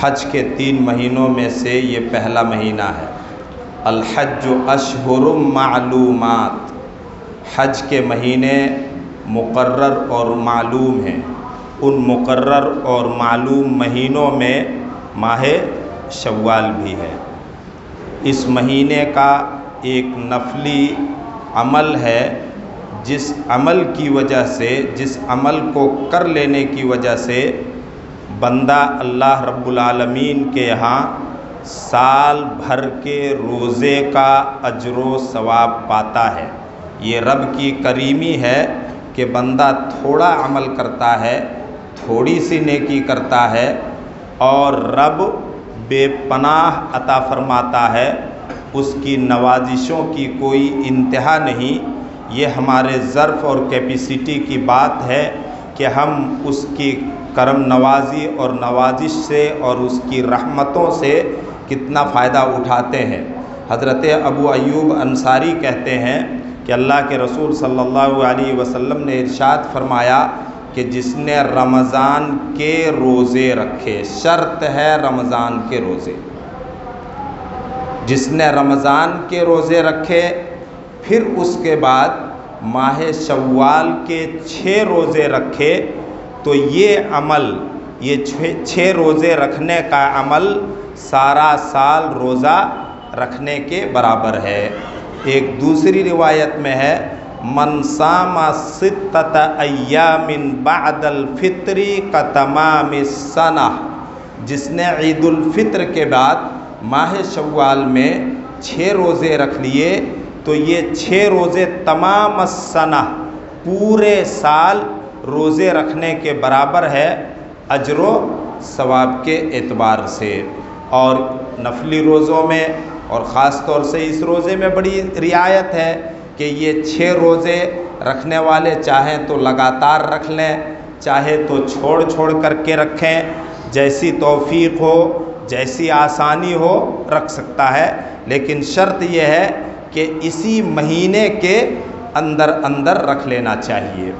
حج کے 3 مہینوں میں سے یہ پہلا مہینہ ہے۔ الحج اشہر معلومات، حج کے مہینے مقرر اور معلوم ہیں۔ ان مقرر اور معلوم مہینوں میں ماہ شوال بھی ہے۔ اس مہینے کا ایک نفلی عمل ہے، جس عمل کی وجہ سے، جس عمل کو کر لینے کی وجہ سے بندہ اللہ رب العالمین کے یہاں سال بھر کے روزے کا اجر و ثواب پاتا ہے۔ یہ رب کی کریمی ہے کہ بندہ تھوڑا عمل کرتا ہے، تھوڑی سی نیکی کرتا ہے اور رب بے پناہ عطا فرماتا ہے، اس کی نوازشوں کی کوئی انتہا نہیں۔ یہ ہمارے ظرف اور کیپیسٹی کی بات ہے کہ ہم اس کی کرم نوازی اور نوازش سے اور اس کی رحمتوں سے کتنا فائدہ اٹھاتے ہیں۔ حضرت ابو ایوب انصاری کہتے ہیں کہ اللہ کے رسول صلی اللہ علیہ وسلم نے ارشاد فرمایا کہ جس نے رمضان کے روزے رکھے، شرط ہے رمضان کے روزے، جس نے رمضان کے روزے رکھے پھر اس کے بعد ماہ شوال کے 6 روزے رکھے، تو یہ عمل، یہ 6 روزے رکھنے کا عمل سارا سال روزہ رکھنے کے برابر ہے۔ ایک دوسری روایت میں ہے من صام 6 ایام بعد الفطر کتمام السنہ، جس نے عید الفطر کے بعد ماہ شوال میں 6 روزے رکھ لیے تو یہ 6 روزے تمام السنہ، پورے سال روزے رکھنے کے برابر ہے اجر و ثواب کے اعتبار سے۔ اور نفلی روزوں میں اور خاص طور سے اس روزے میں بڑی رعایت ہے کہ یہ 6 روزے رکھنے والے چاہیں تو لگاتار رکھ لیں، چاہے تو چھوڑ چھوڑ کر کے رکھیں، جیسی توفیق ہو، جیسی آسانی ہو رکھ سکتا ہے، لیکن شرط یہ ہے کہ اسی مہینے کے اندر اندر رکھ لینا چاہیے۔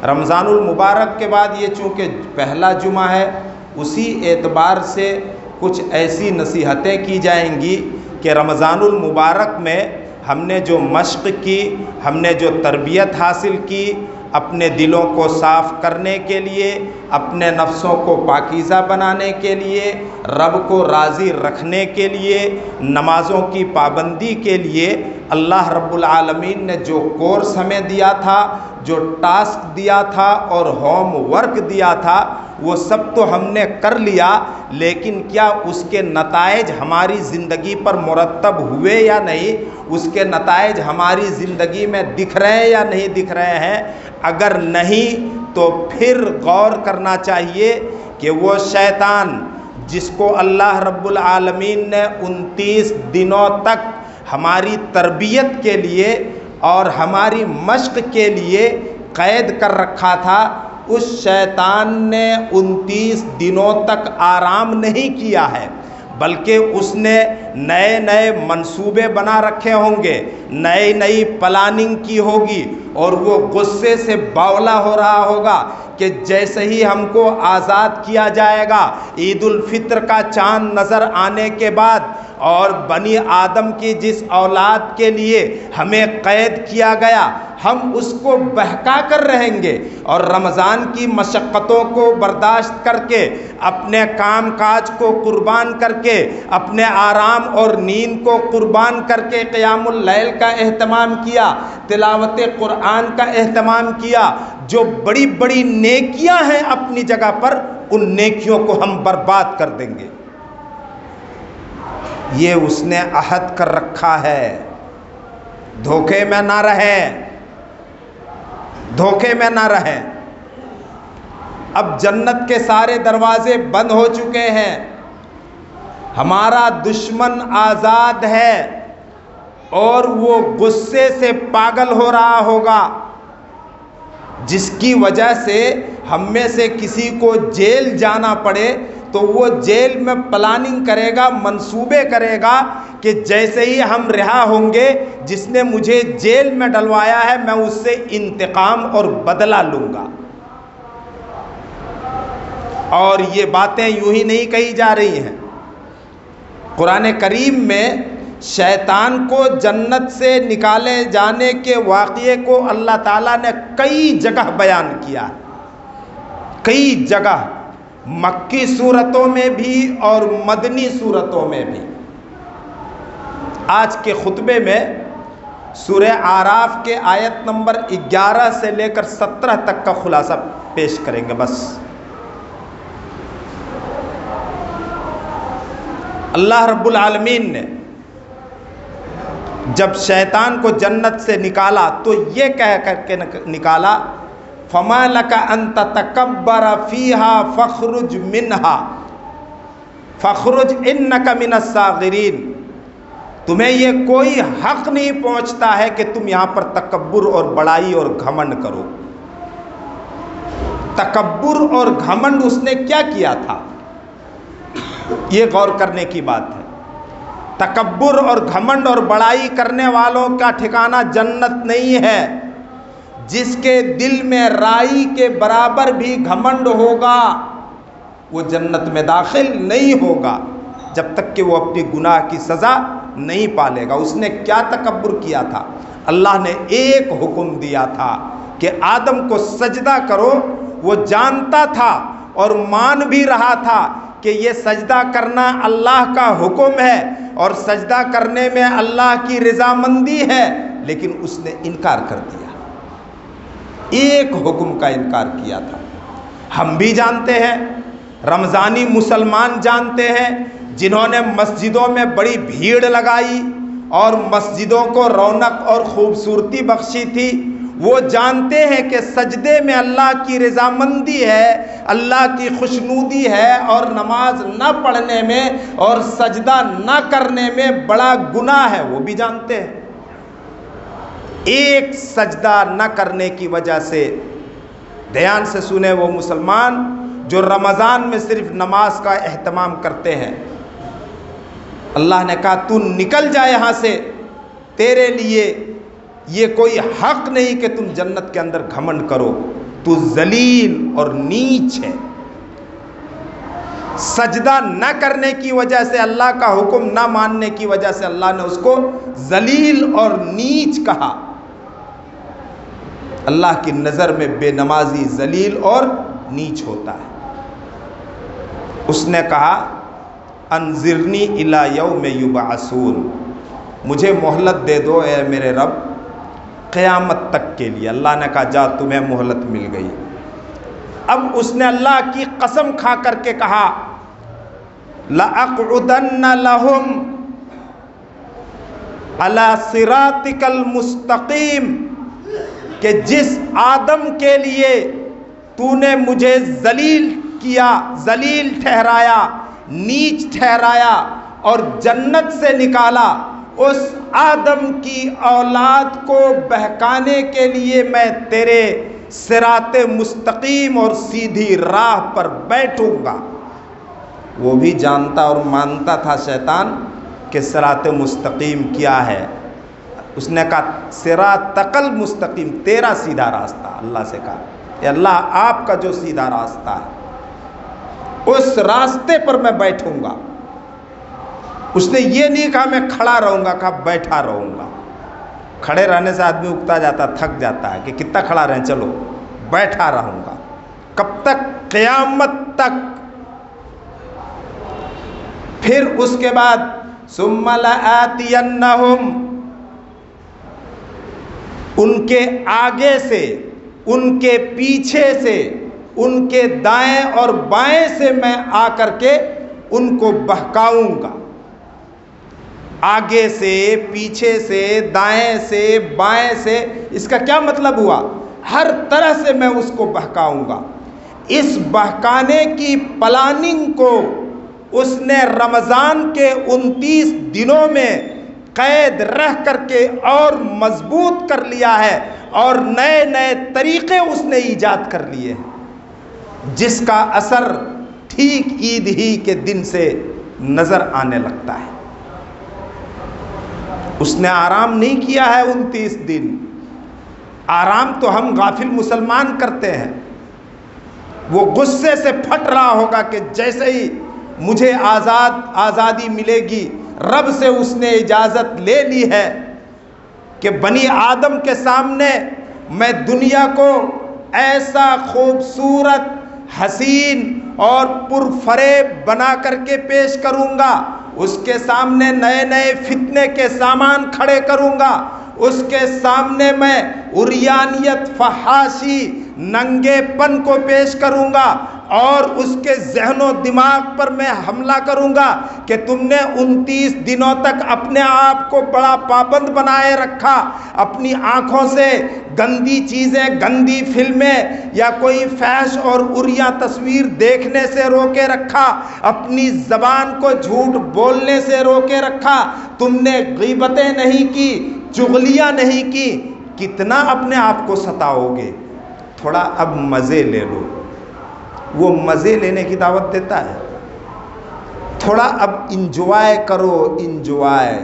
رمضان المبارک کے بعد یہ چونکہ پہلا جمعہ ہے، اسی اعتبار سے کچھ ایسی نصیحتیں کی جائیں گی کہ رمضان المبارک میں ہم نے جو مشق کی، ہم نے جو تربیت حاصل کی، اپنے دلوں کو صاف کرنے کے لیے، اپنے نفسوں کو پاکیزہ بنانے کے لیے، رب کو راضی رکھنے کے لیے، نمازوں کی پابندی کے لیے اللہ رب العالمین نے جو کورس ہمیں دیا تھا، جو ٹاسک دیا تھا اور ہوم ورک دیا تھا، وہ سب تو ہم نے کر لیا، لیکن کیا اس کے نتائج ہماری زندگی پر مرتب ہوئے یا نہیں؟ اس کے نتائج ہماری زندگی میں دکھ رہے ہیں یا نہیں دکھ رہے ہیں؟ اگر نہیں تو پھر غور کرنا چاہیے کہ وہ شیطان جس کو اللہ رب العالمین نے 29 دنوں تک ہماری تربیت کے لیے اور ہماری مشق کے لیے قید کر رکھا تھا، اس شیطان نے 29 دنوں تک آرام نہیں کیا ہے، بلکہ اس نے نئے نئے منصوبے بنا رکھے ہوں گے، نئی پلاننگ کی ہوگی، اور وہ غصے سے باولا ہو رہا ہوگا کہ جیسے ہی ہم کو آزاد کیا جائے گا، عید الفطر کا چاند نظر آنے کے بعد، اور بنی آدم کی جس اولاد کے لیے ہمیں قید کیا گیا، ہم اس کو بہکا کر رہیں گے اور رمضان کی مشقتوں کو برداشت کر کے، اپنے کام کاج کو قربان کر کے، اپنے آرام اور نیند کو قربان کر کے قیام اللیل کا اہتمام کیا، تلاوت قرآن کا اہتمام کیا، جو بڑی بڑی نیکیاں ہیں اپنی جگہ پر، ان نیکیوں کو ہم برباد کر دیں گے۔ یہ اس نے عہد کر رکھا ہے، دھوکے میں نہ رہیں، دھوکے میں نہ رہیں۔ اب جنت کے سارے دروازے بند ہو چکے ہیں، ہمارا دشمن آزاد ہے اور وہ غصے سے پاگل ہو رہا ہوگا، جس کی وجہ سے ہم میں سے کسی کو جیل جانا پڑے تو وہ جیل میں پلاننگ کرے گا، منصوبے کرے گا کہ جیسے ہی ہم رہا ہوں گے، جس نے مجھے جیل میں ڈلوایا ہے میں اس سے انتقام اور بدلہ لوں گا۔ اور یہ باتیں یوں ہی نہیں کہی جا رہی ہیں۔ قرآن کریم میں شیطان کو جنت سے نکالے جانے کے واقعے کو اللہ تعالیٰ نے کئی جگہ بیان کیا، کئی جگہ، مکی صورتوں میں بھی اور مدنی صورتوں میں بھی۔ آج کے خطبے میں سورہ اعراف کے آیت نمبر 11 سے لے کر 17 تک کا خلاصہ پیش کریں گے بس۔ اللہ رب العالمین نے جب شیطان کو جنت سے نکالا تو یہ کہہ کر کے نکالا، فَمَا لَكَ أَن تَتَكَبَّرَ فِيهَا فَاخْرُجْ مِنْهَا فَاخْرُجْ إِنَّكَ مِنَ الصَّاغِرِينَ۔ تمہیں یہ کوئی حق نہیں پہنچتا ہے کہ تم یہاں پر تکبر اور بڑائی اور گھمنڈ کرو۔ تکبر اور گھمنڈ اس نے کیا کیا تھا، یہ غور کرنے کی بات ہے۔ تکبر اور گھمنڈ اور بڑائی کرنے والوں کا ٹھکانہ جنت نہیں ہے۔ جس کے دل میں رائی کے برابر بھی گھمنڈ ہوگا وہ جنت میں داخل نہیں ہوگا جب تک کہ وہ اپنی گناہ کی سزا نہیں پالے گا۔ اس نے کیا تکبر کیا تھا؟ اللہ نے ایک حکم دیا تھا کہ آدم کو سجدہ کرو، وہ جانتا تھا اور مان بھی رہا تھا کہ یہ سجدہ کرنا اللہ کا حکم ہے اور سجدہ کرنے میں اللہ کی رضامندی ہے، لیکن اس نے انکار کر دیا، ایک حکم کا انکار کیا تھا۔ ہم بھی جانتے ہیں، رمضانی مسلمان جانتے ہیں، جنہوں نے مسجدوں میں بڑی بھیڑ لگائی اور مسجدوں کو رونق اور خوبصورتی بخشی تھی، وہ جانتے ہیں کہ سجدے میں اللہ کی رضامندی ہے، اللہ کی خوشنودی ہے، اور نماز نہ پڑھنے میں اور سجدہ نہ کرنے میں بڑا گناہ ہے، وہ بھی جانتے ہیں۔ ایک سجدہ نہ کرنے کی وجہ سے، دھیان سے سنیں وہ مسلمان جو رمضان میں صرف نماز کا اہتمام کرتے ہیں، اللہ نے کہا تو نکل جا یہاں سے، تیرے لیے یہ کوئی حق نہیں کہ تم جنت کے اندر گھمنڈ کرو، تو ذلیل اور نیچ ہے۔ سجدہ نہ کرنے کی وجہ سے، اللہ کا حکم نہ ماننے کی وجہ سے اللہ نے اس کو ذلیل اور نیچ کہا۔ اللہ کی نظر میں بے نمازی ذلیل اور نیچ ہوتا ہے۔ اس نے کہا انظرنی الی یوم یبعثون، مجھے مہلت دے دو اے میرے رب قیامت تک کے لیے۔ اللہ نے کہا جا تمہیں مہلت مل گئی۔ اب اس نے اللہ کی قسم کھا کر کے کہا لَأَقْعُدَنَّ لَهُمْ عَلَى صِرَاطِكَ الْمُسْتَقِيمِ، کہ جس آدم کے لیے تو نے مجھے ذلیل کیا، ذلیل ٹھہرایا، نیچ ٹھہرایا اور جنت سے نکالا، اس آدم کی اولاد کو بہکانے کے لیے میں تیرے صراط مستقیم اور سیدھی راہ پر بیٹھوں گا۔ وہ بھی جانتا اور مانتا تھا شیطان کہ صراط مستقیم کیا ہے۔ اس نے کہا صراطک المستقیم، تیرا سیدھا راستہ۔ اللہ سے کہا کہ اللہ آپ کا جو سیدھا راستہ ہے اس راستے پر میں بیٹھوں گا۔ اس نے یہ نہیں کہا میں کھڑا رہوں گا، کہا بیٹھا رہوں گا۔ کھڑے رہنے سے آدمی اکتا جاتا، تھک جاتا ہے کہ کتنا کھڑا رہیں، چلو بیٹھا رہوں گا۔ کب تک؟ قیامت تک۔ پھر اس کے بعد ثم لآتینہم، ان کے آگے سے، ان کے پیچھے سے، ان کے دائیں اور بائیں سے میں آ کر کے ان کو بہکاؤں گا۔ آگے سے، پیچھے سے، دائیں سے، بائیں سے، اس کا کیا مطلب ہوا؟ ہر طرح سے میں اس کو بہکاؤں گا۔ اس بہکانے کی پلاننگ کو اس نے رمضان کے 29 دنوں میں قید رہ کر کے اور مضبوط کر لیا ہے، اور نئے نئے طریقے اس نے ایجاد کر لیے ہیں، جس کا اثر ٹھیک عید ہی کے دن سے نظر آنے لگتا ہے۔ اس نے آرام نہیں کیا ہے 29 دن۔ آرام تو ہم غافل مسلمان کرتے ہیں۔ وہ غصے سے پھٹ رہا ہوگا کہ جیسے ہی مجھے آزادی ملے گی، رب سے اس نے اجازت لے لی ہے کہ بنی آدم کے سامنے میں دنیا کو ایسا خوبصورت، حسین اور پرفریب بنا کر کے پیش کروں گا، اس کے سامنے نئے نئے فتنے کے سامان کھڑے کروں گا، اس کے سامنے میں عریانیت، فحاشی، ننگے پن کو پیش کروں گا، اور اس کے ذہن و دماغ پر میں حملہ کروں گا کہ تم نے 29 دنوں تک اپنے آپ کو بڑا پابند بنائے رکھا، اپنی آنکھوں سے گندی چیزیں، گندی فلمیں یا کوئی فحش اور عریاں تصویر دیکھنے سے روکے رکھا، اپنی زبان کو جھوٹ بولنے سے روکے رکھا، تم نے غیبتیں نہیں کی، چغلیاں نہیں کی، کتنا اپنے آپ کو ستاؤ گے؟ تھوڑا اب مزے لے لو۔ وہ مزے لینے کی دعوت دیتا ہے، تھوڑا اب انجوائے کرو، انجوائے۔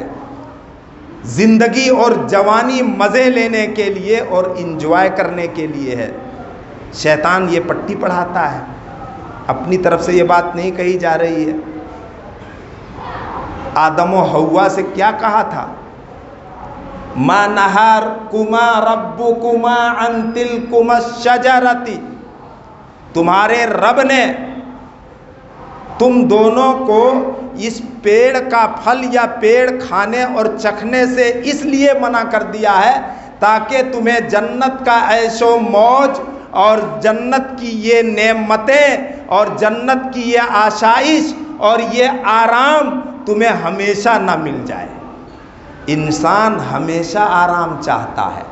زندگی اور جوانی مزے لینے کے لیے اور انجوائے کرنے کے لیے ہے۔ شیطان یہ پٹی پڑھاتا ہے، اپنی طرف سے یہ بات نہیں کہی جا رہی ہے۔ آدم و حوا سے کیا کہا تھا؟ ما نہارکما ربکما عن تلکما الشجرۃ، تمہارے رب نے تم دونوں کو اس پیڑ کا پھل یا پیڑ کھانے اور چکھنے سے اس لیے منع کر دیا ہے تاکہ تمہیں جنت کا عیش و موج اور جنت کی یہ نعمتیں اور جنت کی یہ آشائش اور یہ آرام تمہیں ہمیشہ نہ مل جائے۔ انسان ہمیشہ آرام چاہتا ہے،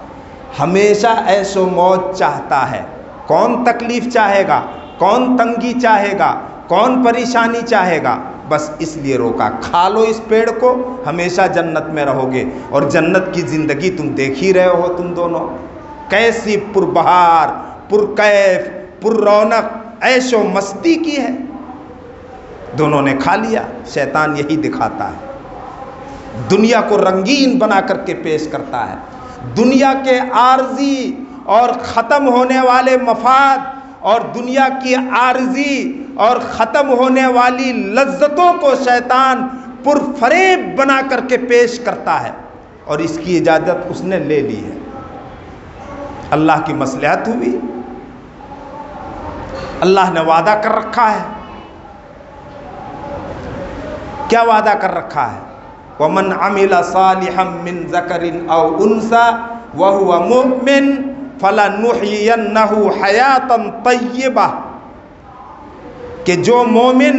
ہمیشہ عیش و موج چاہتا ہے۔ کون تکلیف چاہے گا؟ کون تنگی چاہے گا؟ کون پریشانی چاہے گا؟ بس اس لیے روکا، کھا لو اس پیڑ کو، ہمیشہ جنت میں رہو گے۔ اور جنت کی زندگی تم دیکھ ہی رہے ہو، تم دونوں کیسی پربہار، پرکیف، پر رونق عیش و مستی کی ہے۔ دونوں نے کھا لیا۔ شیطان یہی دکھاتا ہے، دنیا کو رنگین بنا کر کے پیش کرتا ہے، دنیا کے عارضی اور ختم ہونے والے مفاد اور دنیا کی عارضی اور ختم ہونے والی لذتوں کو شیطان پرفریب بنا کر کے پیش کرتا ہے، اور اس کی اجازت اس نے لے لی ہے۔ اللہ کی مصلحت ہوئی، اللہ نے وعدہ کر رکھا ہے۔ کیا وعدہ کر رکھا ہے؟ وَمَنْ عَمِلَ صَالِحًا مِّن ذَكَرٍ أَوْ أُنثَىٰ وَهُوَ مُؤْمِنٌ فَلَنُحْيِيَنَّهُ حَيَاةً طَيِّبَةً، کہ جو مومن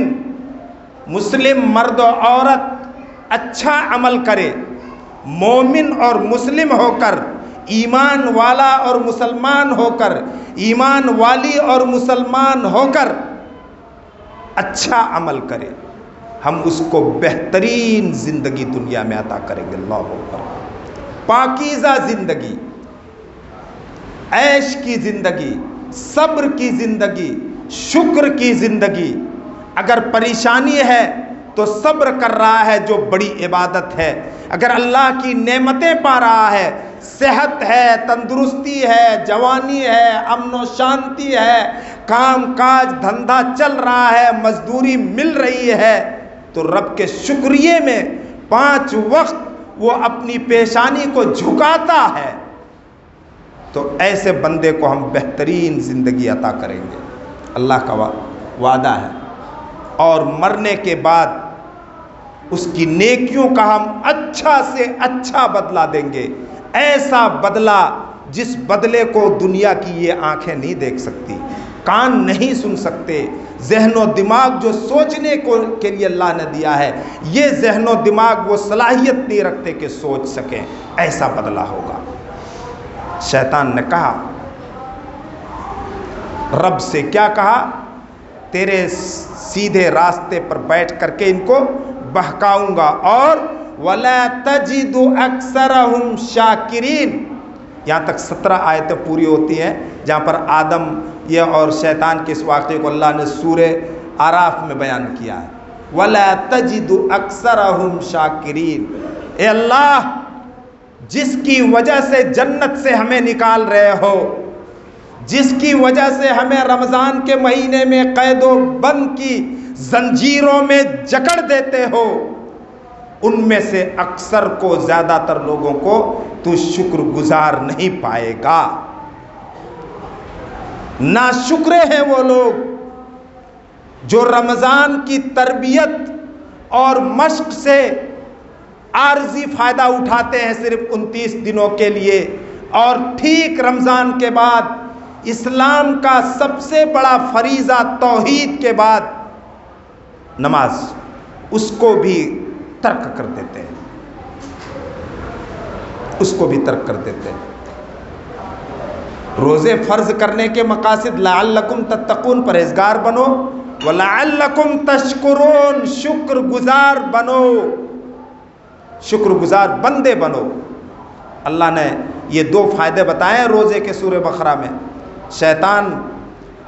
مسلم مرد و عورت اچھا عمل کرے، مومن اور مسلم ہو کر، ایمان والا اور مسلمان ہو کر، ایمان والی اور مسلمان ہو کر اچھا عمل کرے، ہم اس کو بہترین زندگی دنیا میں عطا کریں گے۔ اللہ اکبر۔ پاکیزہ زندگی، عیش کی زندگی، صبر کی زندگی، شکر کی زندگی۔ اگر پریشانی ہے تو صبر کر رہا ہے، جو بڑی عبادت ہے۔ اگر اللہ کی نعمتیں پا رہا ہے، صحت ہے، تندرستی ہے، جوانی ہے، امن و شانتی ہے، کام کاج دھندا چل رہا ہے، مزدوری مل رہی ہے، تو رب کے شکریہ میں 5 وقت وہ اپنی پیشانی کو جھکاتا ہے، تو ایسے بندے کو ہم بہترین زندگی عطا کریں گے۔ اللہ کا وعدہ ہے، اور مرنے کے بعد اس کی نیکیوں کا ہم اچھا سے اچھا بدلہ دیں گے، ایسا بدلہ جس بدلے کو دنیا کی یہ آنکھیں نہیں دیکھ سکتی، کان نہیں سن سکتے، ذہن و دماغ جو سوچنے کے لیے اللہ نے دیا ہے، یہ ذہن و دماغ وہ صلاحیت نہیں رکھتے کہ سوچ سکیں۔ ایسا بدلہ ہوگا۔ شیطان نے کہا، رب سے کیا کہا؟ تیرے سیدھے راستے پر بیٹھ کر کے ان کو بہکاؤں گا، اور وَلَا تَجِدُ أَكْثَرَهُمْ شَاكِرِينَ، یہاں تک 17 آیتیں پوری ہوتی ہیں، جہاں پر آدم یہ اور شیطان کے اس واقعے کو اللہ نے سورہ اعراف میں بیان کیا ہے۔ وَلَا تَجِدُ أَكْثَرَهُمْ شَاكِرِينَ، اے اللہ جس کی وجہ سے جنت سے ہمیں نکال رہے ہو، جس کی وجہ سے ہمیں رمضان کے مہینے میں قید و بند کی زنجیروں میں جکڑ دیتے ہو، ان میں سے اکثر کو، زیادہ تر لوگوں کو تو شکر گزار نہیں پائے گا۔ ناشکرے ہیں وہ لوگ جو رمضان کی تربیت اور مشق سے عارضی فائدہ اٹھاتے ہیں صرف 29 دنوں کے لیے، اور ٹھیک رمضان کے بعد اسلام کا سب سے بڑا فریضہ توحید کے بعد نماز، اس کو بھی ترک کر دیتے ہیں، اس کو بھی ترک کر دیتے ہیں۔ روزے فرض کرنے کے مقاصد لعلکم تتقون، پرہیزگار بنو، ولعلکم تشکرون، شکر گزار بنو، شکر گزار بندے بنو۔ اللہ نے یہ 2 فائدے بتائے ہیں روزے کے سورہ بقرہ میں۔ شیطان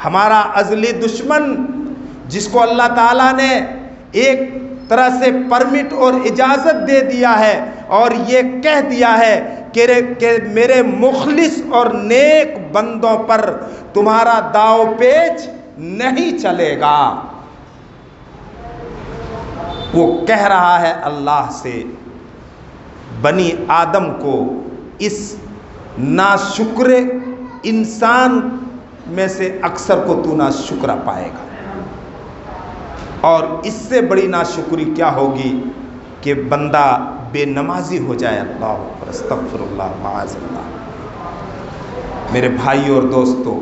ہمارا ازلی دشمن، جس کو اللہ تعالیٰ نے ایک طرح سے پرمٹ اور اجازت دے دیا ہے اور یہ کہہ دیا ہے کہ میرے مخلص اور نیک بندوں پر تمہارا داؤ پیچ نہیں چلے گا، وہ کہہ رہا ہے اللہ سے بنی آدم کو اس ناشکر انسان میں سے اکثر کو تو ناشکرا پائے گا، اور اس سے بڑی ناشکری کیا ہوگی کہ بندہ بے نمازی ہو جائے۔ اللہ اکبر، استغفر اللہ، معاذ اللہ۔ میرے بھائی اور دوستو،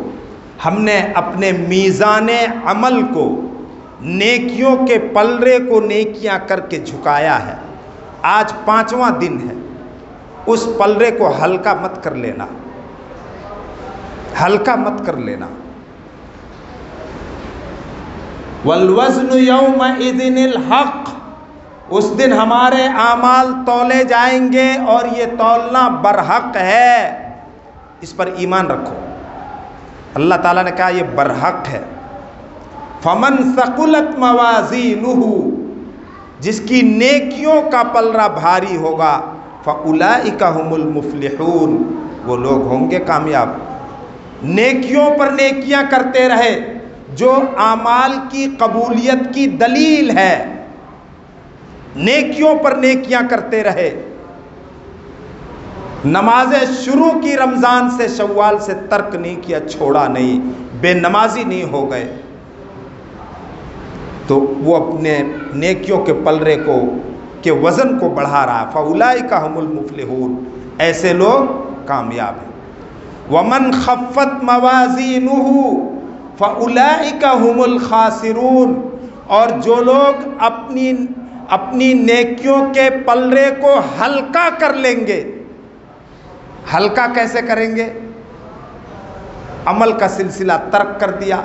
ہم نے اپنے میزان عمل کو، نیکیوں کے پلڑے کو نیکیاں کر کے جھکایا ہے۔ آج 5واں دن ہے، اس پلڑے کو ہلکا مت کر لینا، ہلکا مت کر لینا۔ والوزن یومئذ الحق، اس دن ہمارے اعمال تولے جائیں گے اور یہ تولنا برحق ہے، اس پر ایمان رکھو۔ اللہ تعالیٰ نے کہا یہ برحق ہے۔ فمن ثقلت موازینہ، جس کی نیکیوں کا پلڑا بھاری ہوگا، فاولئک ھم المفلحون، وہ لوگ ہوں گے کامیاب۔ نیکیوں پر نیکیاں کرتے رہے، جو اعمال کی قبولیت کی دلیل ہے، نیکیوں پر نیکیاں کرتے رہے۔ نمازیں شروع کی رمضان سے، شوال سے، ترک نہیں کیا، چھوڑا نہیں، بے نمازی نہیں ہو گئے، تو وہ اپنے نیکیوں کے پلڑے کو، کے وزن کو بڑھا رہا۔ فاولئک ھم المفلحون، ایسے لوگ کامیاب ہیں۔ ومن خفت موازینہ فاولئک ھم الخاسرون، اور جو لوگ اپنی نیکیوں کے پلڑے کو ہلکا کر لیں گے۔ ہلکا کیسے کریں گے؟ عمل کا سلسلہ ترک کر دیا،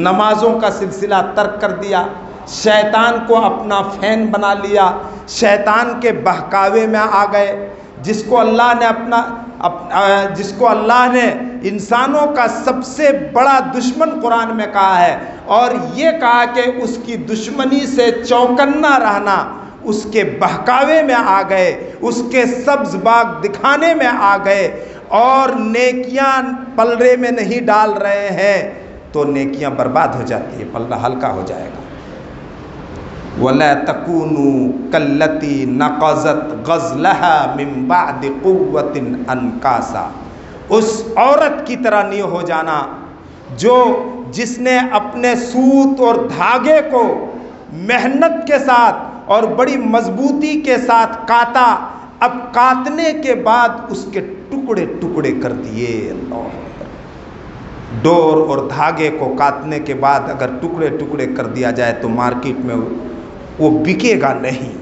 نمازوں کا سلسلہ ترک کر دیا، شیطان کو اپنا فین بنا لیا، شیطان کے بہکاوے میں آ گئے، جس کو اللہ نے انسانوں کا سب سے بڑا دشمن قرآن میں کہا ہے، اور یہ کہا کہ اس کی دشمنی سے چوکنا رہنا، اس کے بہکاوے میں آ گئے، اس کے سبز باغ دکھانے میں آ گئے، اور نیکیاں پلڑے میں نہیں ڈال رہے ہیں، تو نیکیاں برباد ہو جاتی ہے، پلڑا ہلکا ہو جائے گا۔ وَلَا تَكُونُوا كَالَّتِي نَقَضَتْ غَزْلَهَا مِن بَعْدِ قُوَّةٍ أَنْكَاسًا، اس عورت کی طرح نہیں ہو جانا جس نے اپنے سوت اور دھاگے کو محنت کے ساتھ اور بڑی مضبوطی کے ساتھ کاتا، اب کاٹنے کے بعد اس کے ٹکڑے ٹکڑے کر دیے۔ اللہ، ڈور اور دھاگے کو کاٹنے کے بعد اگر ٹکڑے ٹکڑے کر دیا جائے تو مارکیٹ میں وہ بکے گا نہیں،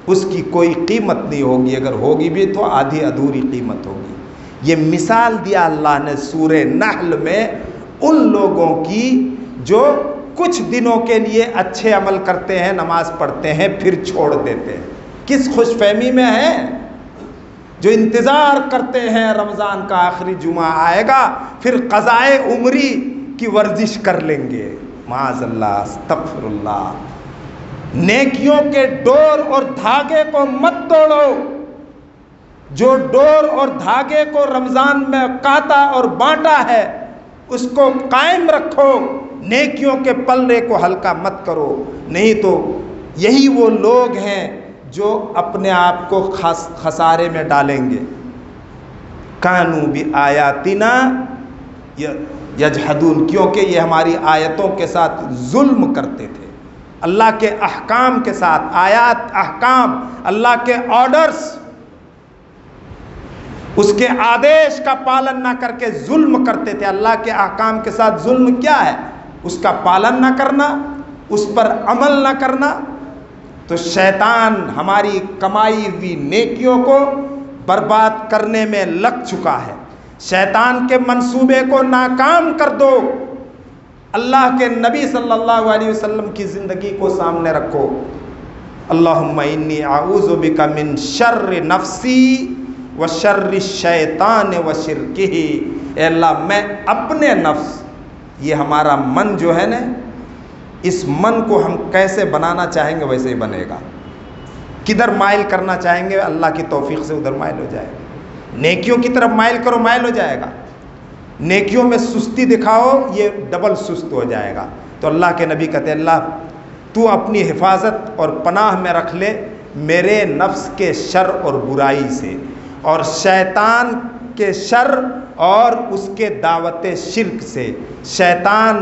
اس کی کوئی قیمت نہیں ہوگی، اگر ہوگی بھی تو آدھی ادھوری قیمت ہوگی۔ یہ مثال دیا اللہ نے سورہ نحل میں ان لوگوں کی جو کچھ دنوں کے لیے اچھے عمل کرتے ہیں، نماز پڑھتے ہیں، پھر چھوڑ دیتے ہیں۔ کس خوش فہمی میں ہیں؟ جو انتظار کرتے ہیں رمضان کا آخری جمعہ آئے گا، پھر قضائے عمری کی ورزش کر لیں گے۔ معاذ اللہ، استغفر اللہ۔ نیکیوں کے ڈور اور دھاگے کو مت توڑو۔ جو ڈور اور دھاگے کو رمضان میں کاٹا اور بانٹا ہے، اس کو قائم رکھو، نیکیوں کے پلڑے کو ہلکا مت کرو، نہیں تو یہی وہ لوگ ہیں جو اپنے آپ کو خسارے میں ڈالیں گے۔ کانوا بآیاتنا یجحدون، کیونکہ یہ ہماری آیتوں کے ساتھ ظلم کرتے تھے، اللہ کے احکام کے ساتھ، آیات احکام اللہ کے آرڈرز، اس کے آدیش کا پالن نہ کر کے ظلم کرتے تھے۔ اللہ کے احکام کے ساتھ ظلم کیا ہے؟ اس کا پالن نہ کرنا، اس پر عمل نہ کرنا۔ تو شیطان ہماری کمائی ہوئی نیکیوں کو برباد کرنے میں لگ چکا ہے۔ شیطان کے منصوبے کو ناکام کر دو، اللہ کے نبی صلی اللہ علیہ وسلم کی زندگی کو سامنے رکھو۔ اللہم انی اعوذ بک من شر نفسی وشر الشیطان وشرکہ، اے اللہ میں اپنے نفس، یہ ہمارا من جو ہے نا، اس من کو ہم کیسے بنانا چاہیں گے ویسے ہی بنے گا، کدھر مائل کرنا چاہیں گے اللہ کی توفیق سے ادھر مائل ہو جائے گا، نیکیوں کی طرف مائل کرو مائل ہو جائے گا، نیکیوں میں سستی دکھاؤ یہ ڈبل سست ہو جائے گا۔ تو اللہ کے نبی کہتے ہیں اللہ تو اپنی حفاظت اور پناہ میں رکھ لے میرے نفس کے شر اور برائی سے، اور شیطان کے شر اور اس کے دعوت شرک سے۔ شیطان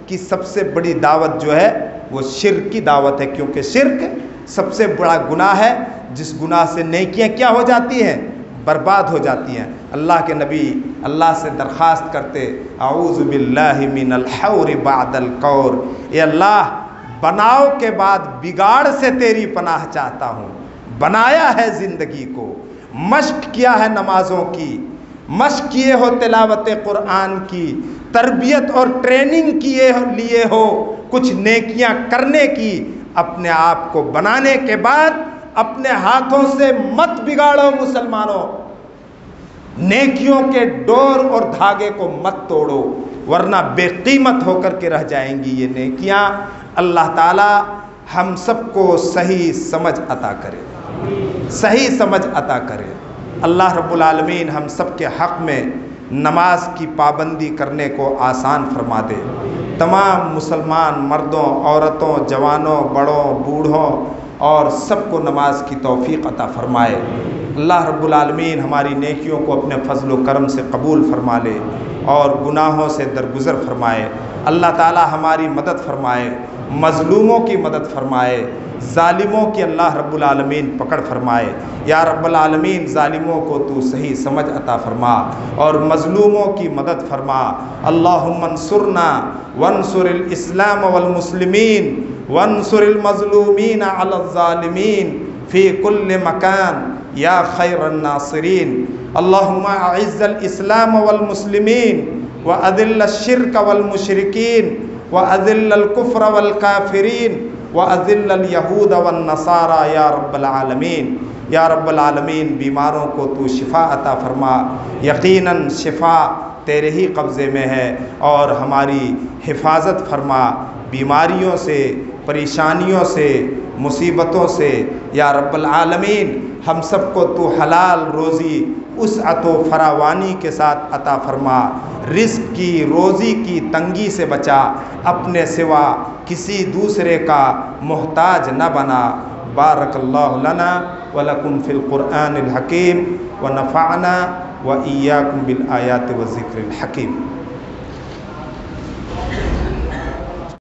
کی سب سے بڑی دعوت جو ہے وہ شرک کی دعوت ہے، کیونکہ شرک سب سے بڑا گناہ ہے، جس گناہ سے نیکیاں کیا ہو جاتی ہیں؟ برباد ہو جاتی ہیں۔ اللہ کے نبی اللہ سے درخواست کرتے اعوذ باللہ من الحور بعد القور، اے اللہ بناؤ کے بعد بگاڑ سے تیری پناہ چاہتا ہوں۔ بنایا ہے زندگی کو، مشق کیا ہے نمازوں کی، مشق کیے ہو تلاوت قرآن کی، تربیت اور ٹریننگ کیے لیے ہو کچھ نیکیاں کرنے کی، اپنے آپ کو بنانے کے بعد اپنے ہاتھوں سے مت بگاڑو مسلمانوں، نیکیوں کے ڈور اور دھاگے کو مت توڑو، ورنہ بے قیمت ہو کر کے رہ جائیں گی یہ نیکیاں۔ اللہ تعالی ہم سب کو صحیح سمجھ عطا کرے، صحیح سمجھ عطا کرے۔ اللہ رب العالمین ہم سب کے حق میں نماز کی پابندی کرنے کو آسان فرما دے، تمام مسلمان مردوں عورتوں جوانوں بڑوں بوڑھوں اور سب کو نماز کی توفیق عطا فرمائے۔ اللہ رب العالمین ہماری نیکیوں کو اپنے فضل و کرم سے قبول فرما لے اور گناہوں سے درگزر فرمائے۔ اللہ تعالی ہماری مدد فرمائے، مظلوموں کی مدد فرمائے، ظالموں کی اللہ رب العالمین پکڑ فرمائے۔ یا رب العالمین ظالموں کو تو صحیح سمجھ عطا فرما اور مظلوموں کی مدد فرما۔ اللہم انصرنا وانصر الاسلام والمسلمین وانصر المظلومین علی الظالمین فی کل مکان یا خیر الناصرین۔ اللہم اعز الاسلام والمسلمین واذل الشرک والمشرکین واذل الکفر والکافرین وَأَذِلَّ الْيَهُودَ وَالنَّصَارَى یا رب العالمین۔ یا رب العالمین بیماروں کو تو شفا عطا فرما، یقیناً شفا تیرے ہی قبضے میں ہے، اور ہماری حفاظت فرما بیماریوں سے، پریشانیوں سے، مصیبتوں سے۔ یا رب العالمین ہم سب کو تو حلال روزی وسعت و فراوانی کے ساتھ عطا فرما، رزق کی روزی کی تنگی سے بچا، اپنے سوا کسی دوسرے کا محتاج نہ بنا۔ بارک اللہ لنا ولکم فی القرآن الحکیم ونفعنا وإیاکم بالآیات والذکر الحکیم۔